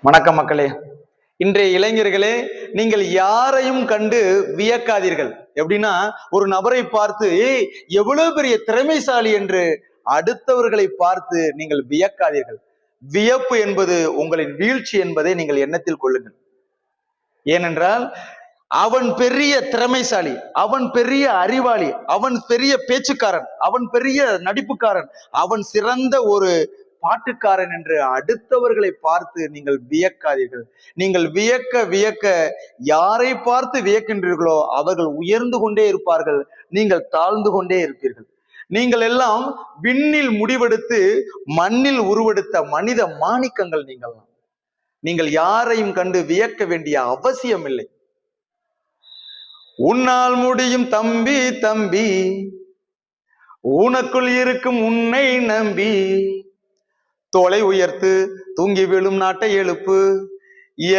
வணக்கம் மக்களே. இன்றைய இளைஞர்களே, நீங்கள் யாரையும் கண்டு வியக்காதீர்கள். எப்படின்னா, ஒரு நபரை பார்த்து எவ்வளவு பெரிய திறமைசாலி என்று அடுத்தவர்களை பார்த்து நீங்கள் வியக்காதீர்கள். வியப்பு என்பது உங்களின் வீழ்ச்சி என்பதை நீங்கள் எண்ணத்தில் கொள்ளுங்கள். ஏனென்றால் அவன் பெரிய திறமைசாலி, அவன் பெரிய அறிவாளி, அவன் பெரிய பேச்சுக்காரன், அவன் பெரிய நடிப்புக்காரன், அவன் சிறந்த ஒரு பாட்டுக்காரன் என்று அடுத்தவர்களை பார்த்து நீங்கள் வியக்காதீர்கள். நீங்கள் வியக்க வியக்க யாரை பார்த்து வியக்கின்றீர்களோ அவர்கள் உயர்ந்து கொண்டே இருப்பார்கள், நீங்கள் தாழ்ந்து கொண்டே இருப்பீர்கள். நீங்கள் எல்லாம் விண்ணில் முடிவெடுத்து மண்ணில் உருவெடுத்த மனித மாணிக்கங்கள். நீங்கள் யாரையும் கண்டு வியக்க வேண்டிய அவசியம் இல்லை. உன்னால் முடியும் தம்பி தம்பி, உனக்குள் இருக்கும் உன்னை நம்பி, தோலை உயர்த்து தூங்கி விழும் நாட்டை எழுப்பு,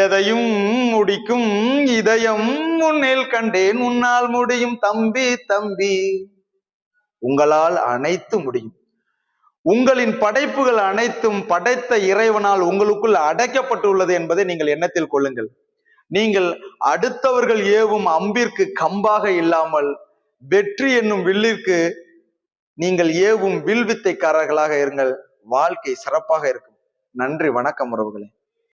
எதையும் முடிக்கும் இதயம் முன்னேல் கண்டேன். உன்னால் முடியும் தம்பி தம்பி, உங்களால் அனைத்து முடியும். உங்களின் படைப்புகள் அனைத்தும் படைத்த இறைவனால் உங்களுக்குள் அடைக்கப்பட்டுள்ளது என்பதை நீங்கள் எண்ணத்தில் கொள்ளுங்கள். நீங்கள் அடுத்தவர்கள் ஏவும் அம்பிற்கு கம்பாக இல்லாமல் வெற்றி என்னும் வில்லிற்கு நீங்கள் ஏவும் வில்வித்தைக்காரர்களாக இருங்கள். வாழ்க்கை சிறப்பாக இருக்கும். நன்றி, வணக்கம் உறவுகளே.